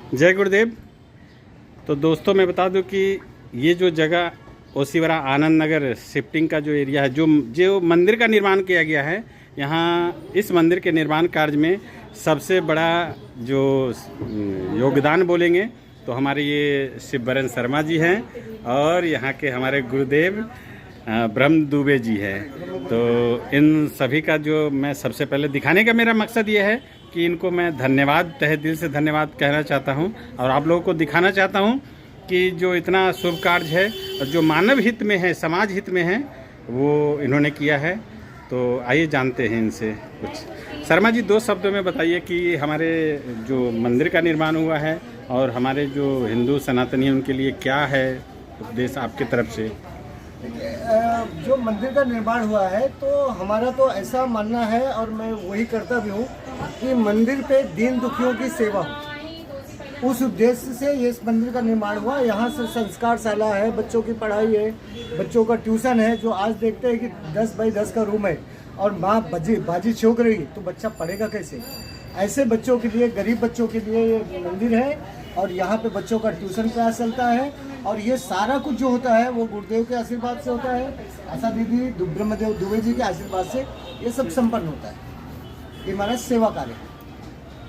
जय गुरुदेव। तो दोस्तों मैं बता दूं कि ये जो जगह ओसीवरा आनंद नगर शिफ्टिंग का जो एरिया है, जो मंदिर का निर्माण किया गया है, यहाँ इस मंदिर के निर्माण कार्य में सबसे बड़ा जो योगदान बोलेंगे तो हमारे ये शिवबरन शर्मा जी हैं और यहाँ के हमारे गुरुदेव ब्रह्म दुबे जी हैं। तो इन सभी का जो मैं सबसे पहले दिखाने का मेरा मकसद ये है कि इनको मैं धन्यवाद, तहे दिल से धन्यवाद कहना चाहता हूँ और आप लोगों को दिखाना चाहता हूँ कि जो इतना शुभ कार्य है और जो मानव हित में है, समाज हित में है, वो इन्होंने किया है। तो आइए जानते हैं इनसे कुछ। शर्मा जी, दो शब्दों में बताइए कि हमारे जो मंदिर का निर्माण हुआ है और हमारे जो हिंदू सनातनी उनके लिए क्या है उपदेश आपकी तरफ से। जो मंदिर का निर्माण हुआ है तो हमारा तो ऐसा मानना है और मैं वही करता भी हूँ कि मंदिर पे दीन दुखियों की सेवा हो। उस उद्देश्य से ये इस मंदिर का निर्माण हुआ। यहाँ से संस्कार शाला है, बच्चों की पढ़ाई है, बच्चों का ट्यूशन है। जो आज देखते हैं कि 10 बाई 10 का रूम है और माँ बाजी छोक रही तो बच्चा पढ़ेगा कैसे। ऐसे बच्चों के लिए, गरीब बच्चों के लिए ये मंदिर है और यहाँ पे बच्चों का ट्यूशन क्लास चलता है और ये सारा कुछ जो होता है वो गुरुदेव के आशीर्वाद से होता है। आशा दीदी, ब्रह्मदेव दुबे जी के आशीर्वाद से ये सब संपन्न होता है। ये हमारा सेवा कार्य है।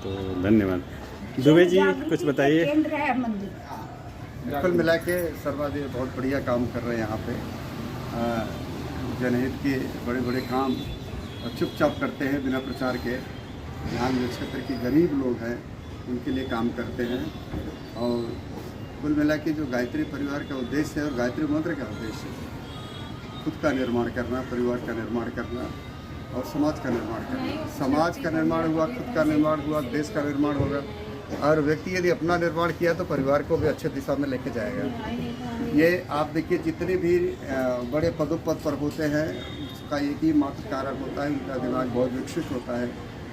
तो धन्यवाद। दुबे जी कुछ बताइए। केंद्र है मंदिर। कुल मिला के शर्मा जी बहुत बढ़िया काम कर रहे हैं यहाँ पे। जनहित के बड़े बड़े काम चुपचाप करते हैं बिना प्रचार के। यहाँ जो क्षेत्र के गरीब लोग हैं उनके लिए काम करते हैं। और कुल मिला के जो गायत्री परिवार का उद्देश्य है और गायत्री मंत्र का उद्देश्य है, खुद का निर्माण करना, परिवार का निर्माण करना और समाज का निर्माण करना। समाज का निर्माण हुआ, खुद का निर्माण हुआ, देश का निर्माण होगा। और व्यक्ति यदि अपना निर्माण किया तो परिवार को भी अच्छे दिशा में लेके जाएगा। ये आप देखिए, जितने भी बड़े पद पर होते हैं उसका एक ही मात्र कारण होता है, उनका दिमाग बहुत विकसित होता है,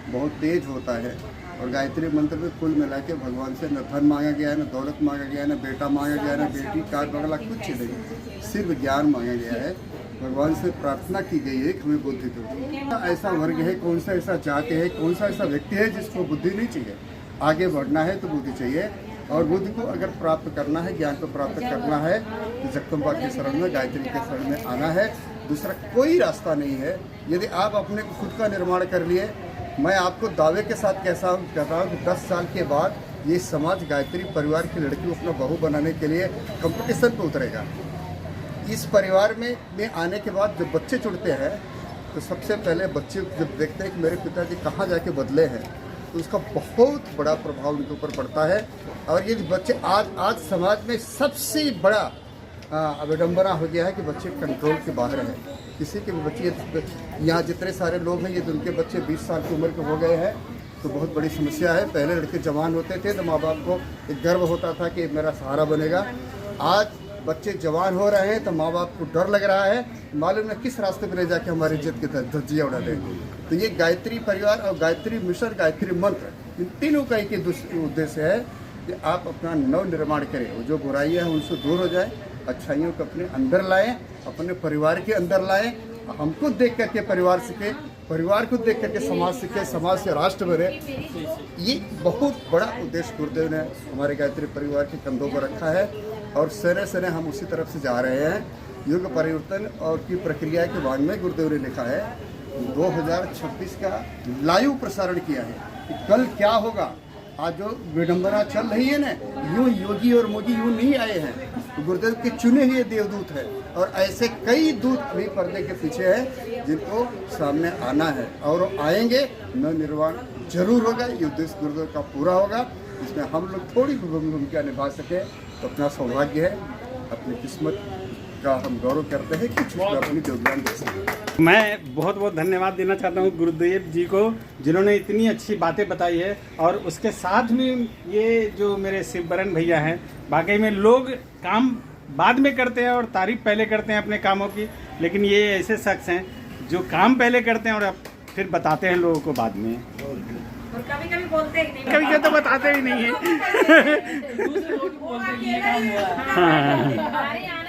बहुत तेज होता है। और गायत्री मंत्र में कुल मिला के भगवान से न धन मांगा गया है, न दौलत मांगा गया है, न बेटा मांगा गया है, न बेटी, कार बंगला, कुछ नहीं, सिर्फ ज्ञान मांगा गया है। भगवान से प्रार्थना की गई है कि हमें बुद्धि दो। ऐसा वर्ग है, कौन सा ऐसा जाति है, कौन सा ऐसा व्यक्ति है जिसको बुद्धि नहीं चाहिए। आगे बढ़ना है तो बुद्धि चाहिए और बुद्धि को अगर प्राप्त करना है, ज्ञान को प्राप्त करना है तो जगदम्बा के शरण में, गायत्री के शरण में आना है। दूसरा कोई रास्ता नहीं है। यदि आप अपने खुद का निर्माण कर लिए, मैं आपको दावे के साथ कहता हूँ कि 10 साल के बाद ये समाज गायत्री परिवार की लड़की को अपना बहू बनाने के लिए कंपटीशन पे उतरेगा। इस परिवार में आने के बाद जब बच्चे जुड़ते हैं तो सबसे पहले बच्चे जब देखते हैं कि मेरे पिताजी कहाँ जाके बदले हैं तो उसका बहुत बड़ा प्रभाव उनके ऊपर पड़ता है। और ये बच्चे आज समाज में सबसे बड़ा विडम्बना हो गया है कि बच्चे कंट्रोल के बाहर हैं। किसी के भी बच्चे, यहाँ जितने सारे लोग हैं, ये तो उनके बच्चे 20 साल की उम्र के हो गए हैं तो बहुत बड़ी समस्या है। पहले लड़के जवान होते थे तो माँ बाप को एक गर्व होता था कि मेरा सहारा बनेगा। आज बच्चे जवान हो रहे हैं तो माँ बाप को डर लग रहा है, मालूम है किस रास्ते पर ले जाके हमारी इज्जत की धज्जियाँ उड़ा दें। तो ये गायत्री परिवार और गायत्री मिशन, गायत्री मंत्र, इन तीनों का एक उद्देश्य है कि आप अपना नव निर्माण करें। जो बुराइयाँ हैं उनसे दूर हो जाए, अच्छाइयों को अपने अंदर लाएं, अपने परिवार के अंदर लाएं। हमको देख करके परिवार सीखे, परिवार को देख करके समाज सीखे, समाज से राष्ट्र बने। ये बहुत बड़ा उद्देश्य गुरुदेव ने हमारे गायत्री परिवार के कंधों पर रखा है और सने सने हम उसी तरफ से जा रहे हैं। युग परिवर्तन और की प्रक्रिया के बाद में गुरुदेव ने लिखा है 2026 का लाइव प्रसारण किया है कि कल क्या होगा। आज जो विडम्बना चल रही है ना, यूं योगी और मोदी यूं नहीं आए हैं, गुरुदेव के चुने हुए देवदूत हैं और ऐसे कई दूत अभी पर्दे के पीछे हैं जिनको सामने आना है और आएंगे। नव निर्माण जरूर होगा, ये उद्देश्य गुरुदेव का पूरा होगा। इसमें हम लोग थोड़ी भूमिका निभा सके तो अपना सौभाग्य है, अपनी किस्मत का हम गौरव करते हैं, कुछ अपनी योगदान दे सकें। मैं बहुत बहुत धन्यवाद देना चाहता हूँ गुरुदेव जी को, जिन्होंने इतनी अच्छी बातें बताई है। और उसके साथ में ये जो मेरे शिवबरन भैया हैं, वाकई में लोग काम बाद में करते हैं और तारीफ पहले करते हैं अपने कामों की, लेकिन ये ऐसे शख्स हैं जो काम पहले करते हैं और फिर बताते हैं लोगों को बाद में। और कभी कभी बोलते ही नहीं, कभी तो बताते ही नहीं है। दूसरे लोग बोलते हैं ये काम हुआ है।